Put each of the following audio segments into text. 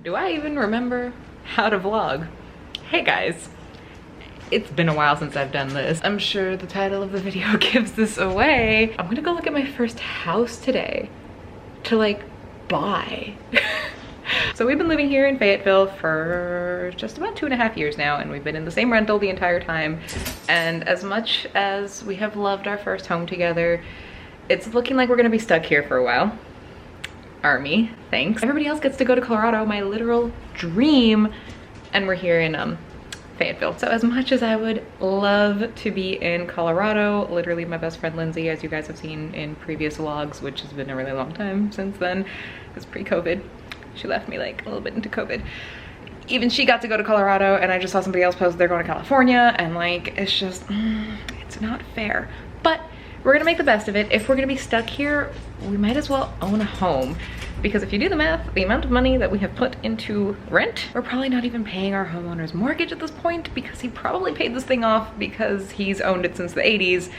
Do I even remember how to vlog? Hey guys, it's been a while since I've done this. I'm sure the title of the video gives this away. I'm gonna go look at my first house today to like buy. So we've been living here in Fayetteville for just about 2.5 years now, and we've been in the same rental the entire time. And as much as we have loved our first home together, it's looking like we're gonna be stuck here for a while. Army, thanks. Everybody else gets to go to Colorado, my literal dream, and we're here in Fayetteville. So as much as I would love to be in Colorado, literally my best friend Lindsay, as you guys have seen in previous vlogs, which has been a really long time since then, because pre-COVID, she left me like a little bit into COVID. Even she got to go to Colorado, and I just saw somebody else post they're going to California, and like, it's just, it's not fair. But we're gonna make the best of it. If we're gonna be stuck here, we might as well own a home. Because if you do the math, the amount of money that we have put into rent, we're probably not even paying our homeowner's mortgage at this point, because he probably paid this thing off because he's owned it since the 80s.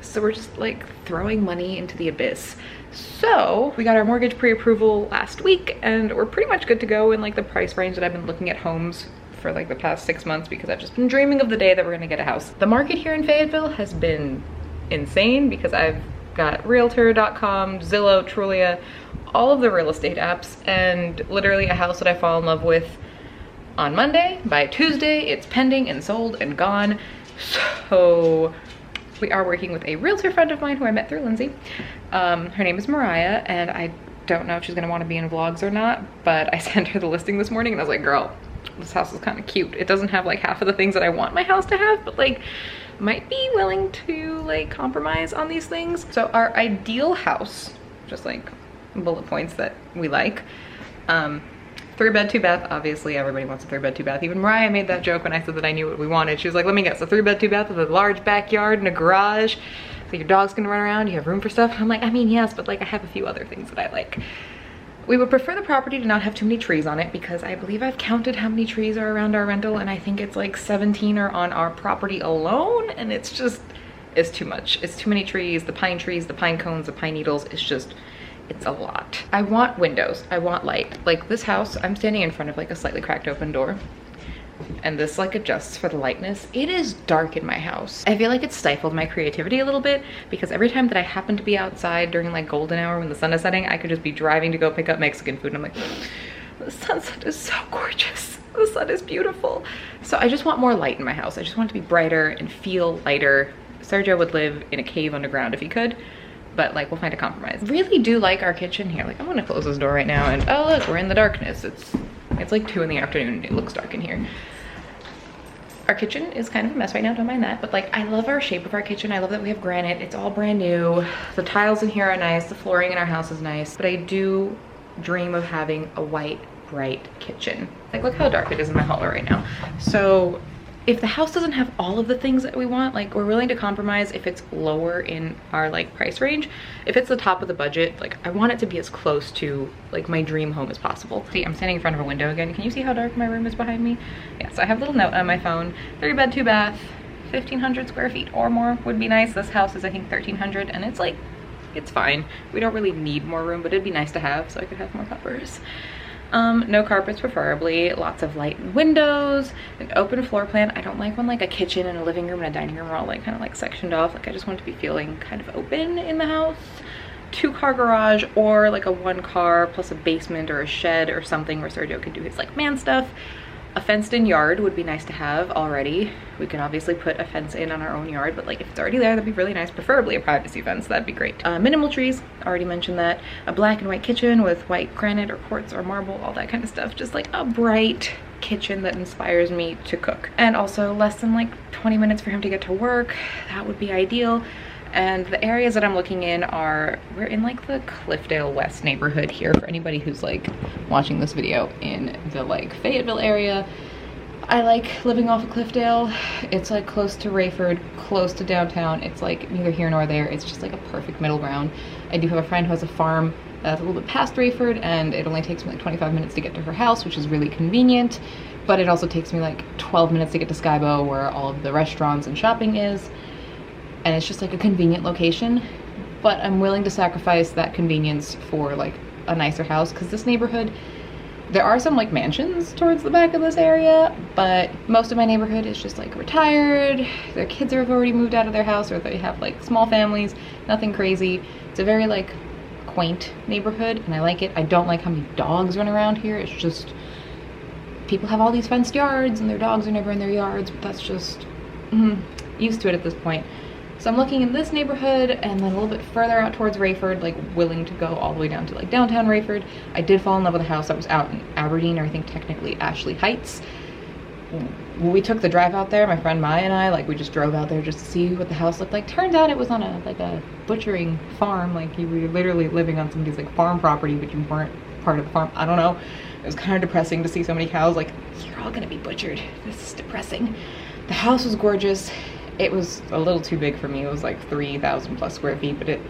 So we're just like throwing money into the abyss. So we got our mortgage pre-approval last week, and we're pretty much good to go in like the price range that I've been looking at homes for like the past 6 months, because I've just been dreaming of the day that we're gonna get a house. The market here in Fayetteville has been insane, because I've got realtor.com, Zillow, Trulia, all of the real estate apps, and literally a house that I fall in love with on Monday, by Tuesday it's pending and sold and gone. So we are working with a realtor friend of mine who I met through Lindsay. Her name is Mariah, and I don't know if she's gonna want to be in vlogs or not, but I sent her the listing this morning and I was like, girl, this house is kind of cute. It doesn't have like half of the things that I want my house to have, but like might be willing to like compromise on these things. So our ideal house, just like bullet points that we like, 3-bed, 2-bath. Obviously everybody wants a 3-bed, 2-bath. Even Mariah made that joke when I said that I knew what we wanted. She was like, let me guess, a 3-bed, 2-bath with a large backyard and a garage so your dog's gonna run around, you have room for stuff. And I'm like, I mean, yes, but like I have a few other things that I like. We would prefer the property to not have too many trees on it, because I believe I've counted how many trees are around our rental, and I think it's like 17 are on our property alone, and it's just, it's too much. It's too many trees, the pine cones, the pine needles, it's just, it's a lot. I want windows, I want light. Like this house, I'm standing in front of like a slightly cracked open door, and this like adjusts for the lightness. It is dark in my house. I feel like it stifled my creativity a little bit, because every time that I happen to be outside during like golden hour when the sun is setting, I could just be driving to go pick up Mexican food, and I'm like, the sunset is so gorgeous. The sun is beautiful. So I just want more light in my house. I just want it to be brighter and feel lighter. Sergio would live in a cave underground if he could, but like we'll find a compromise. Really do like our kitchen here. Like I'm gonna close this door right now, and oh look, we're in the darkness. It's like 2 in the afternoon and it looks dark in here. Our kitchen is kind of a mess right now, don't mind that, but like I love our shape of our kitchen. I love that we have granite. It's all brand new. The tiles in here are nice. The flooring in our house is nice, but I do dream of having a white, bright kitchen. Like look how dark it is in my hallway right now. So if the house doesn't have all of the things that we want, like we're willing to compromise if it's lower in our like price range. If it's the top of the budget, like I want it to be as close to like my dream home as possible. See, I'm standing in front of a window again. Can you see how dark my room is behind me? Yeah, so I have a little note on my phone. 3-bed, 2-bath, 1,500 square feet or more would be nice. This house is I think 1,300, and it's like, it's fine. We don't really need more room, but it'd be nice to have so I could have more covers. No carpets preferably, lots of light windows, like open floor plan. I don't like when like a kitchen and a living room and a dining room are all like kind of like sectioned off. Like I just want to be feeling kind of open in the house. 2-car garage, or like a 1-car plus a basement or a shed or something where Sergio can do his like man stuff. A fenced in yard would be nice to have already. We can obviously put a fence in on our own yard, but like if it's already there, that'd be really nice. Preferably a privacy fence, that'd be great. Minimal trees, already mentioned that. A black and white kitchen with white granite or quartz or marble, all that kind of stuff. Just like a bright kitchen that inspires me to cook. And also less than like 20 minutes for him to get to work. That would be ideal. And the areas that I'm looking in are, we're in like the Cliffdale West neighborhood here, for anybody who's like watching this video in the like Fayetteville area. I like living off of Cliffdale. It's like close to Rayford, close to downtown. It's like neither here nor there. It's just like a perfect middle ground. I do have a friend who has a farm that's a little bit past Rayford, and it only takes me like 25 minutes to get to her house, which is really convenient. But it also takes me like 12 minutes to get to Skybo, where all of the restaurants and shopping is. And it's just like a convenient location, but I'm willing to sacrifice that convenience for like a nicer house, because this neighborhood There are some like mansions towards the back of this area, but most of my neighborhood is just like retired. Their kids have already moved out of their house, or they have like small families, nothing crazy. It's a very like quaint neighborhood and I like it. I don't like how many dogs run around here. It's just, people have all these fenced yards and their dogs are never in their yards, but that's just used to it at this point. So I'm looking in this neighborhood and then a little bit further out towards Rayford, like willing to go all the way down to like downtown Rayford. I did fall in love with a house that was out in Aberdeen, or I think technically Ashley Heights. When we took the drive out there, my friend Maya and I, like we just drove out there just to see what the house looked like. Turns out it was on a butchering farm. Like you were literally living on somebody's like farm property, but you weren't part of the farm. I don't know. It was kind of depressing to see so many cows. Like, you're all gonna be butchered. This is depressing. The house was gorgeous. It was a little too big for me. It was like 3,000 plus square feet, but it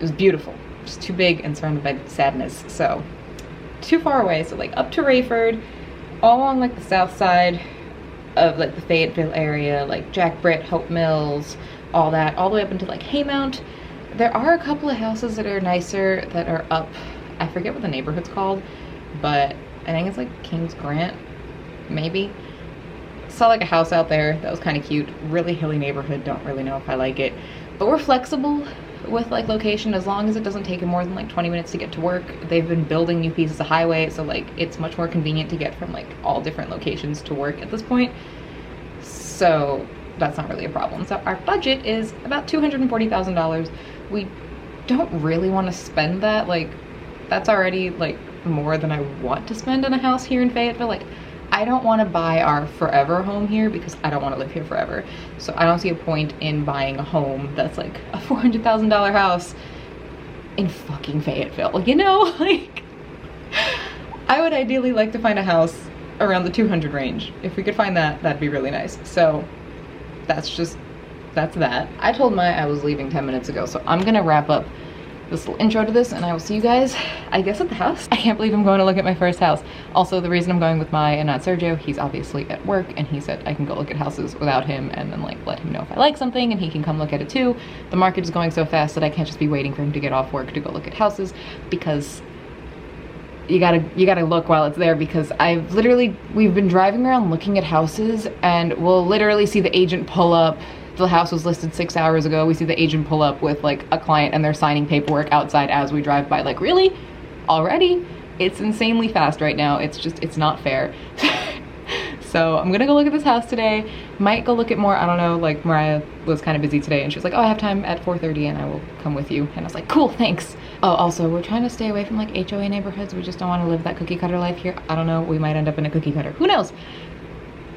was beautiful. Just too big and surrounded by sadness. So too far away. So like up to Rayford, all along like the south side of like the Fayetteville area, like Jack Britt, Hope Mills, all that, all the way up into like Haymount. There are a couple of houses that are nicer that are up, I forget what the neighborhood's called, but I think it's like Kings Grant, maybe. Saw like a house out there that was kind of cute. Really hilly neighborhood, don't really know if I like it, but we're flexible with like location as long as it doesn't take more than like 20 minutes to get to work. They've been building new pieces of highway, so like it's much more convenient to get from like all different locations to work at this point, so that's not really a problem. So our budget is about $240,000. We don't really want to spend that. Like that's already like more than I want to spend on a house here in Fayetteville. Like I don't want to buy our forever home here because I don't want to live here forever. So I don't see a point in buying a home that's like a $400,000 house in fucking Fayetteville, you know? Like, I would ideally like to find a house around the 200 range. If we could find that, that'd be really nice. So that's that. I told Maya I was leaving 10 minutes ago, so I'm gonna wrap up this little intro to this and I will see you guys, I guess, at the house. I can't believe I'm going to look at my first house. Also, the reason I'm going with Maya and not Sergio, he's obviously at work and he said I can go look at houses without him and then like let him know if I like something and he can come look at it too. The market is going so fast that I can't just be waiting for him to get off work to go look at houses, because you gotta look while it's there, because we've been driving around looking at houses and we'll literally see the agent pull up. The house was listed 6 hours ago. We see the agent pull up with like a client and they're signing paperwork outside as we drive by. Like, really? Already? It's insanely fast right now. It's not fair. So I'm gonna go look at this house today. Might go look at more, I don't know, like Mariah was kind of busy today and she was like, oh, I have time at 4:30 and I will come with you. And I was like, cool, thanks. Oh, also, we're trying to stay away from like HOA neighborhoods. We just don't want to live that cookie cutter life here. I don't know, we might end up in a cookie cutter. Who knows?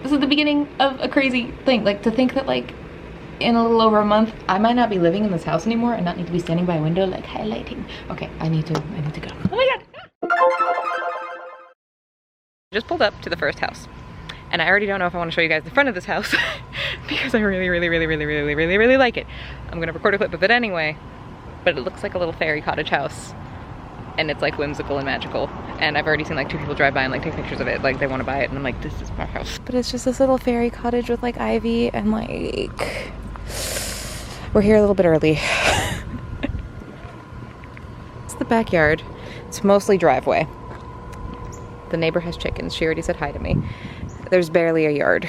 This is the beginning of a crazy thing. Like, to think that like in a little over a month I might not be living in this house anymore and not need to be standing by a window like highlighting. Okay, I need to go. Oh my god. Just pulled up to the first house and I already don't know if I want to show you guys the front of this house because I really like it. I'm gonna record a clip of it anyway, but it looks like a little fairy cottage house and it's like whimsical and magical, and I've already seen like 2 people drive by and like take pictures of it, like they want to buy it, and I'm like, this is my house. But it's just this little fairy cottage with like ivy and like, we're here a little bit early. It's the backyard. It's mostly driveway. The neighbor has chickens. She already said hi to me. There's barely a yard,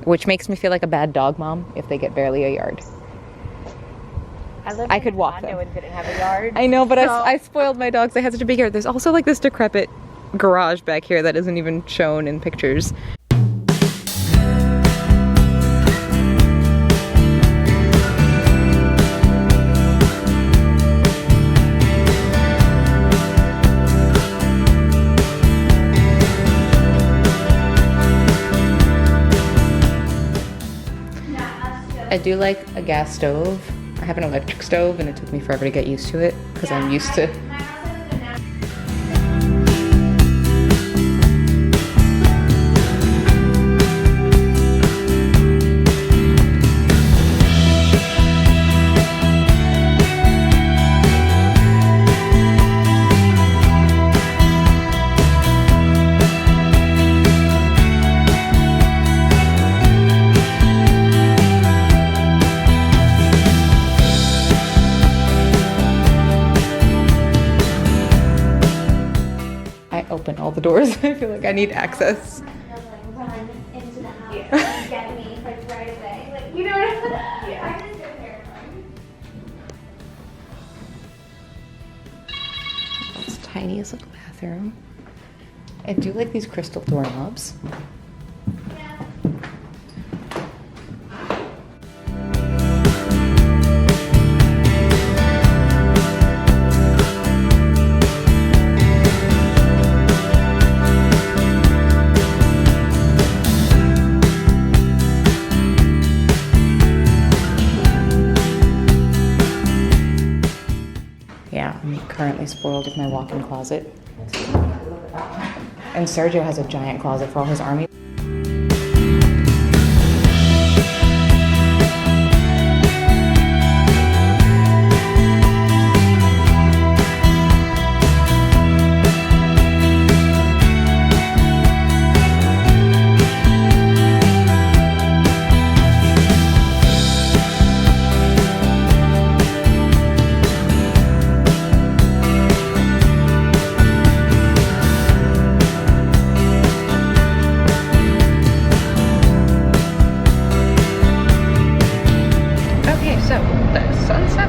which makes me feel like a bad dog mom if they get barely a yard. I could walk them. And didn't have a yard. I know, but so. I spoiled my dogs. They had such a big yard. There's also like this decrepit garage back here that isn't even shown in pictures. I do like a gas stove. I have an electric stove and it took me forever to get used to it because I'm used to. doors. I feel like I need access. When I'm into the house, yeah. Get me like right away. Like, you know what I mean? Yeah. I just get terrifying. It's the tiniest little bathroom. I do like these crystal doorknobs. Yeah. Yeah, I'm currently spoiled with my walk-in closet. And Sergio has a giant closet for all his army.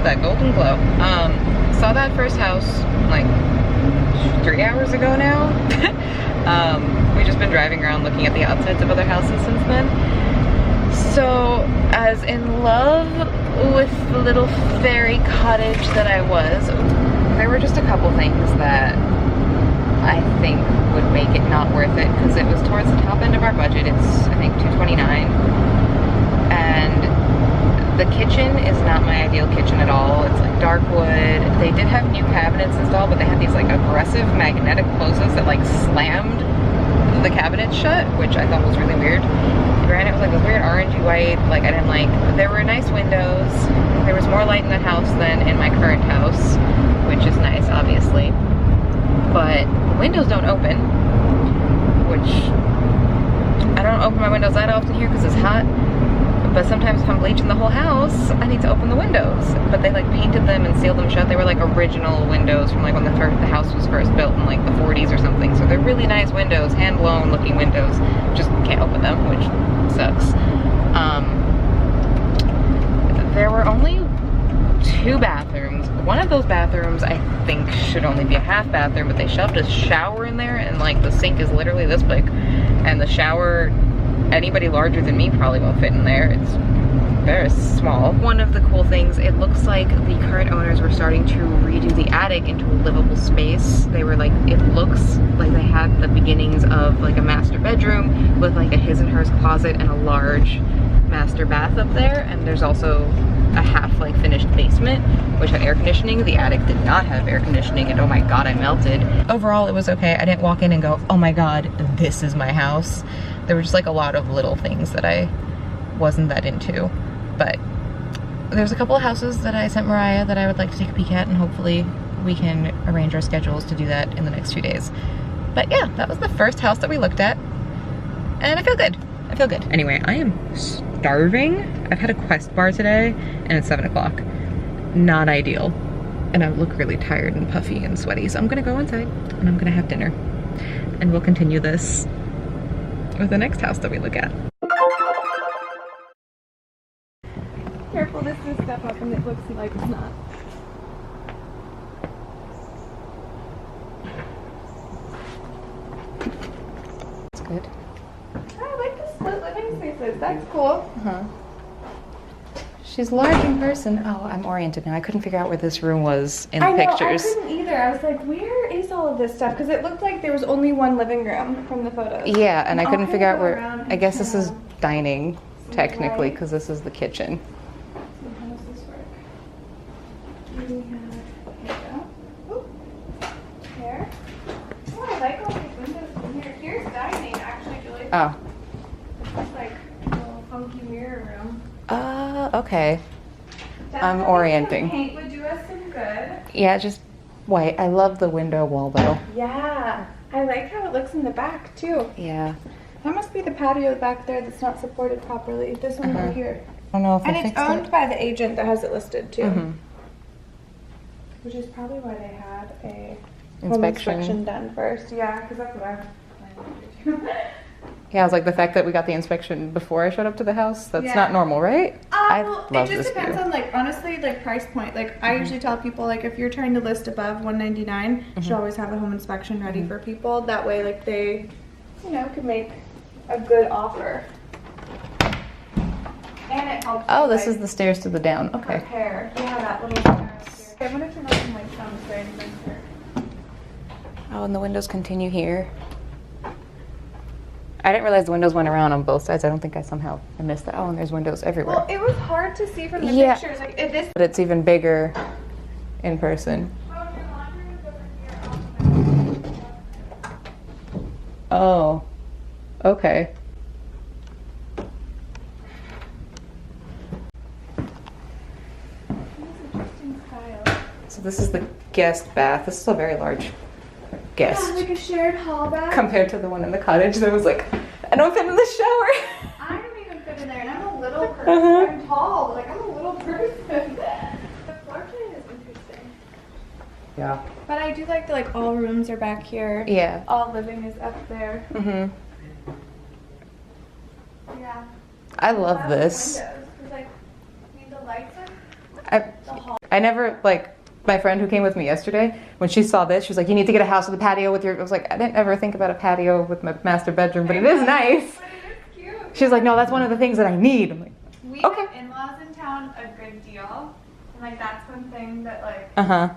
That golden glow. Saw that first house like 3 hours ago now. We've just been driving around looking at the outsides of other houses since then. So, as in love with the little fairy cottage that I was, there were just a couple things that I think would make it not worth it, because it was towards the top end of our budget. It's, I think, $229, and the kitchen is not my ideal kitchen at all. It's like dark wood. They did have new cabinets installed, but they had these like aggressive magnetic closes that like slammed the cabinets shut, which I thought was really weird. Granted, it was like this weird orangey white, like I didn't like. There were nice windows. There was more light in the house than in my current house, which is nice, obviously. But windows don't open, which I don't open my windows that often here because it's hot. But sometimes if I'm bleaching the whole house, I need to open the windows. But they like painted them and sealed them shut. They were like original windows from like when the house was first built in like the 40s or something. So they're really nice windows, hand blown looking windows. Just can't open them, which sucks. There were only 2 bathrooms. One of those bathrooms I think should only be a half bathroom, but they shoved a shower in there, and like the sink is literally this big, and the shower, anybody larger than me probably won't fit in there. It's very small. One of the cool things, it looks like the current owners were starting to redo the attic into a livable space. They were like, it looks like they had the beginnings of like a master bedroom with like a his and hers closet and a large master bath up there. And there's also a half like finished basement, which had air conditioning. The attic did not have air conditioning, and oh my god, I melted. Overall, it was okay. I didn't walk in and go, oh my god, this is my house. There were just like a lot of little things that I wasn't that into. But there's a couple of houses that I sent Mariah that I would like to take a peek at, and hopefully we can arrange our schedules to do that in the next 2 days. But yeah, that was the first house that we looked at, and I feel good. I feel good. Anyway, I am starving. I've had a Quest bar today, and it's 7 o'clock. Not ideal. And I look really tired and puffy and sweaty, so I'm gonna go inside and I'm gonna have dinner. And we'll continue this with the next house that we look at. Careful, this is step up and it looks like it's not. That's good. I like the split living spaces. That's cool. Uh-huh. She's large in person. Oh, I'm oriented now. I couldn't figure out where this room was in the pictures. I couldn't either. I was like, where is all of this stuff? Because it looked like there was only one living room from the photos. Yeah, and I couldn't figure out where. I guess this is dining, technically, because this is the kitchen. So how does this work? We have, here we go. Oop. There. Oh, I like all these windows in here. Here's dining, actually, Julie. Oh. It's like a little funky mirror room. Okay. I'm Definitely orienting. Some paint would do us some good. Yeah, just white. I love the window wall though. Yeah. I like how it looks in the back too. Yeah. That must be the patio back there that's not supported properly. This one right here. I don't know if And I it's fixed owned it. by the agent that has it listed too. Mhm. Which is probably why they had a home inspection. inspection done first. Yeah, because that's what I'm planning to do. Yeah, I was like, the fact that we got the inspection before I showed up to the house, that's Yeah. not normal, right? I Well, love it just this depends view. on, like, honestly, like, price point. Like, I usually tell people, like, if you're trying to list above $199, you should always have a home inspection ready for people. That way, like, they, you know, can make a good offer. And it helps. Oh, you, this like, is the stairs to the down. Okay. prepare. Yeah, that little stairs. Okay, I'm gonna turn off some lights down this way and then Oh, and the windows continue here. I didn't realize the windows went around on both sides. I don't think I missed that. Oh, and there's windows everywhere. Well, it was hard to see from the Yeah. pictures. Like, if this. But it's even bigger in person. Oh, your laundry was over here. Oh, okay. Interesting style. So this is the guest bath. This is a very large Yeah, guest like a shared hall bath. compared to the one in the cottage that was like, I don't fit in the shower. I don't even fit in there, and I'm a little person. Uh-huh. I'm tall, but like I'm a little person. The floor plan is interesting. Yeah. But I do like the all rooms are back here. Yeah. All living is up there. Mhm. Yeah. I love this. Windows, 'cause, like, I mean, the lights are the hall. I never like my friend who came with me yesterday. When she saw this, she was like, "You need to get a house with a patio with your." I was like, "I didn't ever think about a patio with my master bedroom, but it is nice." But it is cute. She's like, "No, that's one of the things that I need." I'm like, We Okay. have in-laws in town a good deal, and like that's one thing that like. "Uh huh."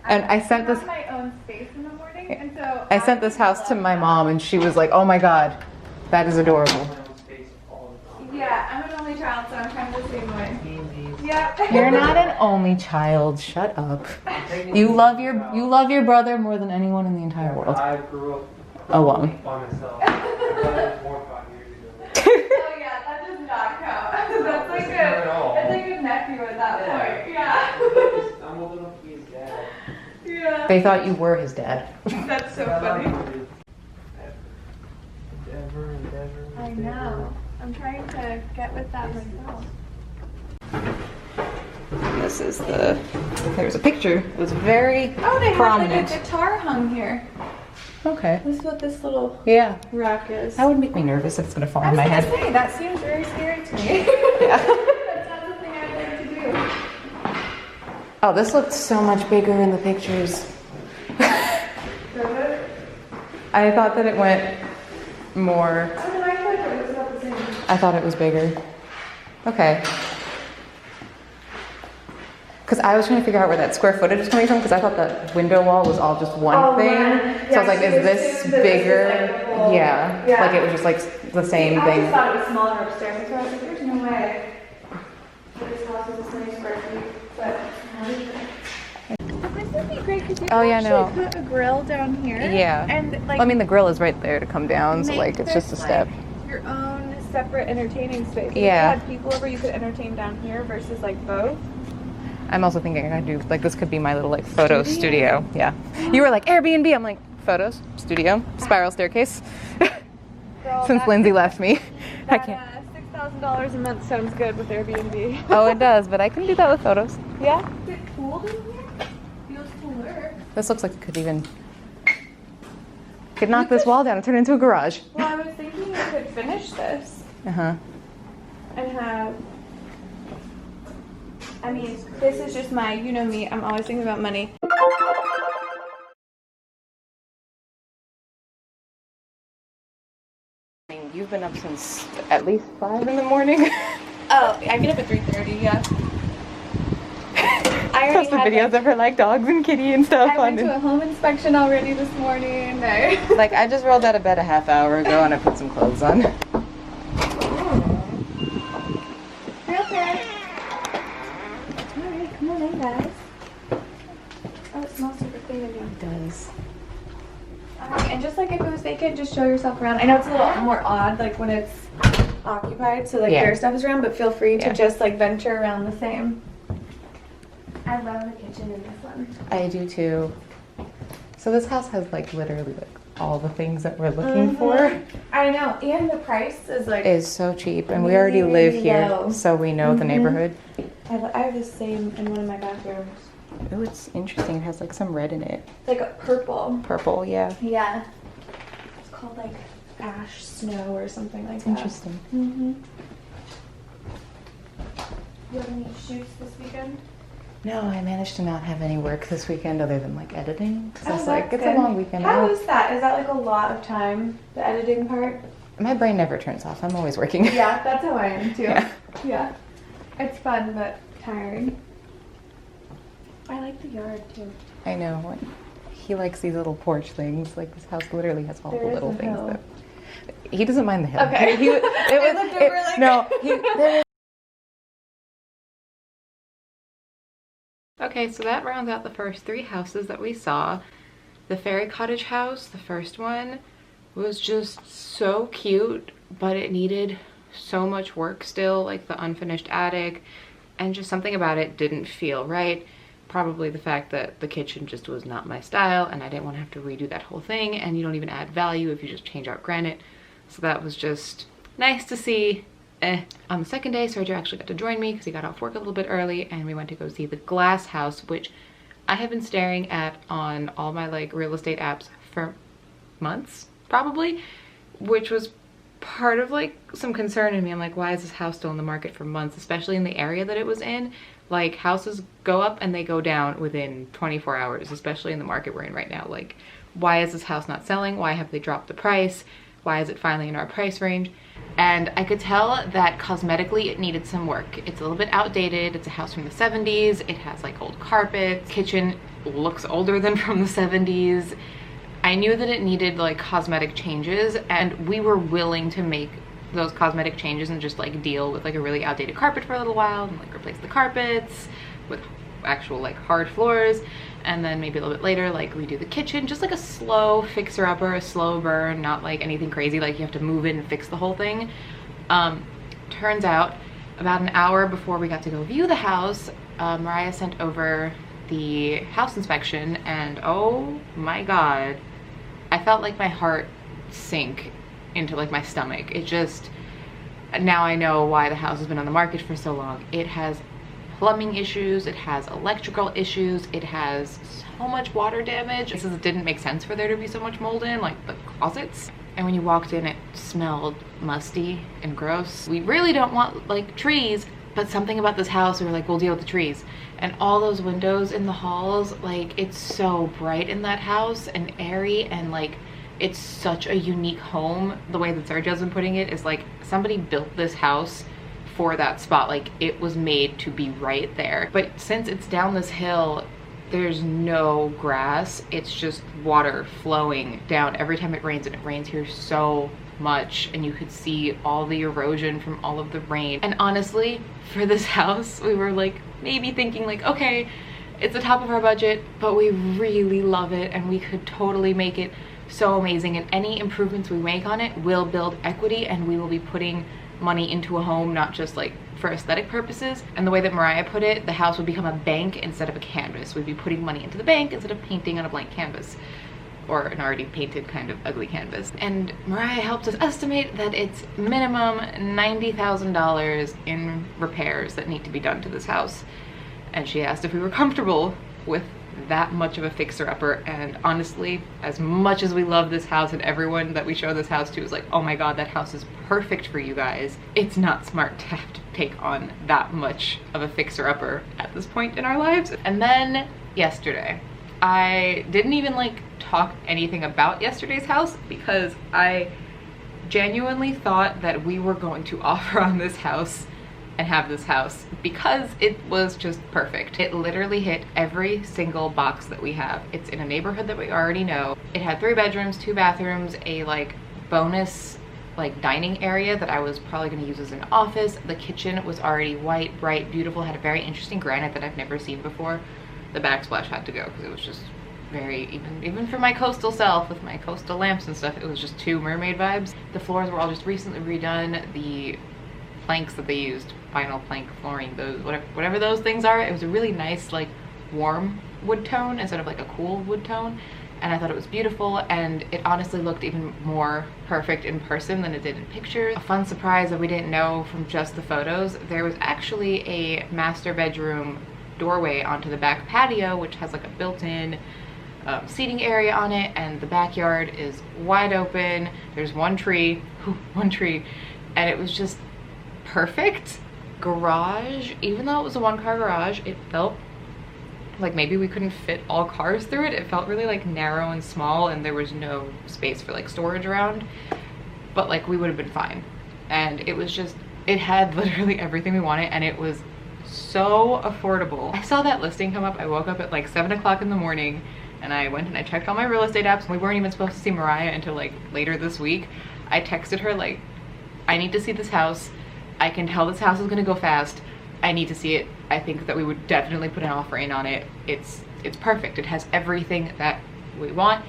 And I sent have this. my own space in the morning, and so I sent this house to my mom, and she was like, "Oh my god, that is adorable." Yeah, I'm an only child, so I'm kind of the same way. Yeah. You're not an only child. Shut up. You love your brother more than anyone in the entire world. I grew up Alone. by myself. That was 4 or 5 years ago. Oh yeah, that does not count. That's like Not at all. that's like a nephew at that Yeah. point. Yeah. I'm old enough to be his dad. Yeah. They thought you were his dad. That's so funny. Endeavor. I know. I'm trying to get with that myself. This is there's a picture. It was very Oh, they prominent. have like a guitar hung here. Okay. This is what this little Yeah. rack is. That would make me nervous if it's gonna fall I on was my gonna head. say, that seems very scary to me. Yeah. That's not something I'd like to do. Oh, this looked so much bigger in the pictures. I thought that it went more. Oh no, I feel like it was about the same. I thought it was bigger. Okay. Because I was trying to figure out where that square footage was coming from, because I thought that window wall was all just one Oh, thing. man. So I was Yeah, like, so is you this assumed that this was, bigger? like, the whole- Yeah. Yeah. Like it was just like the same I thing. just thought it was smaller upstairs, so I was like, there's no way that this house is this many square feet. But this would be great because you Oh, can yeah, actually no. put a grill down here. Yeah. And like Well, I mean, the grill is right there to come down, so make like it's this, just a step. like, your own separate entertaining space. Yeah. If you had people over, you could entertain down here versus like both. I'm also thinking I do like this could be my little like photo studio. Yeah. You were like Airbnb. I'm like photos studio spiral staircase. Girl, Since that- Lindsay left me, I that, can't. $6,000 a month sounds good with Airbnb. Oh, it does, but I can do that with photos. Yeah. Is it cooled in here? Feels cooler. This looks like it could knock this wall down and turn it into a garage. Well, I was thinking you could finish this Uh huh. and have. I mean, this is just my, you know me, I'm always thinking about money. I mean, you've been up since at least 5 in the morning. Oh, I get up at 3:30, yeah. I already Posted had, videos of her like dogs and kitty and stuff I on went to a home inspection already this morning. Like I just rolled out of bed a half hour ago and I put some clothes on. Real quick. Alright, come on in, guys. Oh, it smells super clean in here. It does. Alright, and just like if it was vacant, just show yourself around. I know it's a little more odd, like when it's occupied, so like Yeah. their stuff is around, but feel free to Yeah. just like venture around the same. I love the kitchen in this one. I do too. So this house has like literally like all the things that we're looking for. I know, and the price is like. Is so cheap, and we already live Really here, low. so we know the neighborhood. I have the same in one of my bathrooms. Oh, it's interesting. It has like some red in it. It's like a purple. Purple, yeah. Yeah. It's called like ash snow or something like It's that. interesting. Mm-hmm. You have any shoots this weekend? No, I managed to not have any work this weekend other than like editing. Cause Oh, it's like, that's it's good. a long weekend. How is that? Is that like a lot of time, the editing part? My brain never turns off. I'm always working. Yeah, that's how I am too. Yeah. Yeah. It's fun, but tiring. I like the yard too. I know. He likes these little porch things. Like this house literally has all There the is little a things hill. that he doesn't mind the hill. Okay. He, it was, looked over like- no, there was. Okay, so that rounds out the first 3 houses that we saw. The fairy cottage house, the first one, was just so cute, but it needed so much work still, like the unfinished attic, and just something about it didn't feel right. Probably the fact that the kitchen just was not my style, and I didn't want to have to redo that whole thing, and you don't even add value if you just change out granite. So that was just nice to see. On the second day, Sergio actually got to join me because he got off work a little bit early, and we went to go see the glass house, which I have been staring at on all my like real estate apps for months, probably, which was part of like some concern in me. I'm like, why is this house still in the market for months, especially in the area that it was in? Like, houses go up and they go down within 24 hours, especially in the market we're in right now. Like, why is this house not selling? Why have they dropped the price? Why is it finally in our price range? And I could tell that cosmetically it needed some work. It's a little bit outdated. It's a house from the 70s. It has like old carpets. Kitchen looks older than from the 70s. I knew that it needed like cosmetic changes, and we were willing to make those cosmetic changes and just like deal with like a really outdated carpet for a little while and like replace the carpets with actual like hard floors, and then maybe a little bit later like redo the kitchen, just like a slow fixer upper, a slow burn, not like anything crazy like you have to move in and fix the whole thing. Turns out about an hour before we got to go view the house, Mariah sent over the house inspection, and oh my god, I felt like my heart sink into like my stomach. It just, now I know why the house has been on the market for so long. It has plumbing issues, it has electrical issues, it has so much water damage. It didn't make sense for there to be so much mold in, like the closets. And when you walked in, it smelled musty and gross. We really don't want like trees, but something about this house, we were like, we'll deal with the trees. And all those windows in the halls, like, it's so bright in that house and airy, and like, it's such a unique home. The way that Sergio's been putting it is like, somebody built this house for that spot. Like, it was made to be right there. But since it's down this hill, there's no grass. It's just water flowing down every time it rains, and it rains here so much, and you could see all the erosion from all of the rain. And honestly, for this house, we were like maybe thinking like, okay, it's the top of our budget, but we really love it and we could totally make it so amazing, and any improvements we make on it will build equity, and we will be putting money into a home, not just like for aesthetic purposes. And the way that Mariah put it, the house would become a bank instead of a canvas. We'd be putting money into the bank instead of painting on a blank canvas, or an already painted kind of ugly canvas. And Mariah helped us estimate that it's minimum $90,000 in repairs that need to be done to this house. And she asked if we were comfortable with that much of a fixer-upper, and honestly, as much as we love this house and everyone that we show this house to is like, oh my god, that house is perfect for you guys, it's not smart to have to take on that much of a fixer-upper at this point in our lives. And then yesterday, I didn't even like talk anything about yesterday's house because I genuinely thought that we were going to offer on this house and have this house because it was just perfect. It literally hit every single box that we have. It's in a neighborhood that we already know. It had 3 bedrooms, 2 bathrooms, a like bonus like dining area that I was probably going to use as an office. The kitchen was already white, bright, beautiful, had a very interesting granite that I've never seen before. The backsplash had to go because it was just very, even for my coastal self with my coastal lamps and stuff, it was just too mermaid vibes. The floors were all just recently redone. The planks that they used, vinyl plank flooring, those whatever those things are, it was a really nice like warm wood tone instead of like a cool wood tone, and I thought it was beautiful, and it honestly looked even more perfect in person than it did in pictures. A fun surprise that we didn't know from just the photos, there was actually a master bedroom doorway onto the back patio, which has like a built-in seating area on it, and the backyard is wide open. There's one tree, and it was just perfect. Garage, even though it was a one-car garage, it felt like maybe we couldn't fit all cars through it. It felt really like narrow and small, and there was no space for like storage around, but like we would have been fine. And it was just, it had literally everything we wanted, and it was so affordable. I saw that listing come up. I woke up at like 7 o'clock in the morning, and I went and I checked all my real estate apps. We weren't even supposed to see Mariah until like later this week. I texted her like, I need to see this house. I can tell this house is gonna go fast. I need to see it. I think that we would definitely put an offer in on it. It's perfect. It has everything that we want,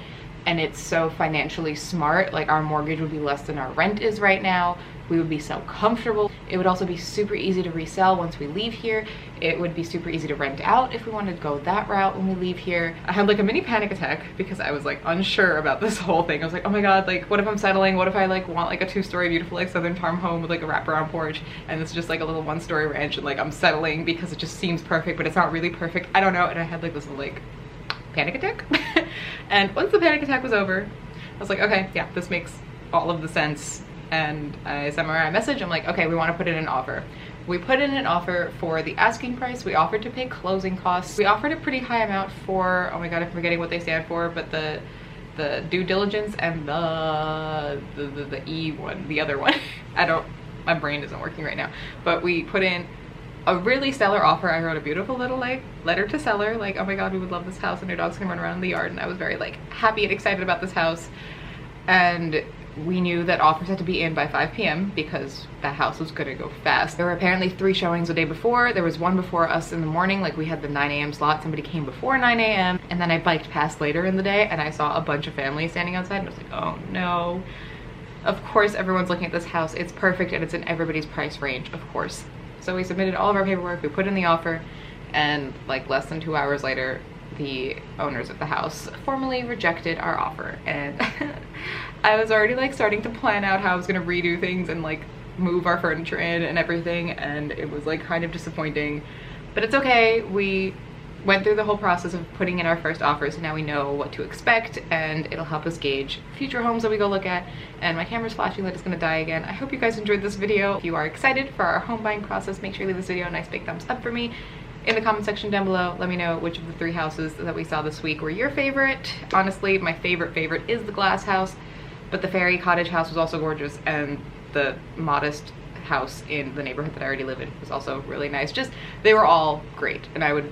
and it's so financially smart. Like, our mortgage would be less than our rent is right now. We would be so comfortable. It would also be super easy to resell once we leave here. It would be super easy to rent out if we wanted to go that route when we leave here. I had like a mini panic attack because I was like unsure about this whole thing. I was like, oh my god, like what if I'm settling? What if I like want like a 2-story beautiful like southern farm home with like a wraparound porch, and it's just like a little 1-story ranch, and like I'm settling because it just seems perfect, but it's not really perfect. I don't know. And I had like this little like panic attack. And once the panic attack was over, I was like, okay, yeah, this makes all of the sense. And I sent Mariah a message. I'm like, okay, we want to put in an offer. We put in an offer for the asking price. We offered to pay closing costs. We offered a pretty high amount for, oh my god, I'm forgetting what they stand for, but the due diligence and the E one, the other one. My brain isn't working right now. But we put in a really stellar offer. I wrote a beautiful little like letter to seller, like, oh my god, we would love this house and your dogs can run around in the yard. And I was very like happy and excited about this house. And we knew that offers had to be in by 5 p.m. because that house was gonna go fast. There were apparently 3 showings the day before. There was one before us in the morning, like we had the 9 a.m. slot. Somebody came before 9 a.m. and then I biked past later in the day and I saw a bunch of families standing outside, and I was like, oh no. Of course everyone's looking at this house. It's perfect and it's in everybody's price range, of course. So we submitted all of our paperwork, we put in the offer, and like less than 2 hours later, the owners of the house formally rejected our offer. And I was already like starting to plan out how I was gonna redo things and like move our furniture in and everything, and it was like kind of disappointing, but it's okay. We went through the whole process of putting in our first offer, so now we know what to expect, and it'll help us gauge future homes that we go look at. And my camera's flashing that it's gonna die again. I hope you guys enjoyed this video. If you are excited for our home buying process, make sure you leave this video a nice big thumbs up for me. In the comment section down below, let me know which of the 3 houses that we saw this week were your favorite. Honestly, my favorite is the glass house, but the fairy cottage house was also gorgeous, and the modest house in the neighborhood that I already live in was also really nice. Just, they were all great, and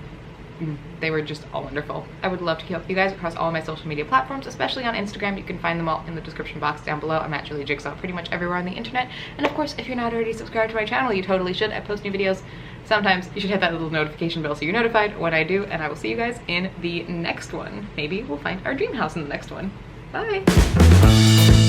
they were just all wonderful. I would love to keep up with you guys across all of my social media platforms, especially on Instagram. You can find them all in the description box down below. I'm at Julie Jigsaw pretty much everywhere on the internet. And of course, if you're not already subscribed to my channel, you totally should. I post new videos sometimes. You should hit that little notification bell so you're notified when I do, and I will see you guys in the next one. Maybe we'll find our dream house in the next one. Bye!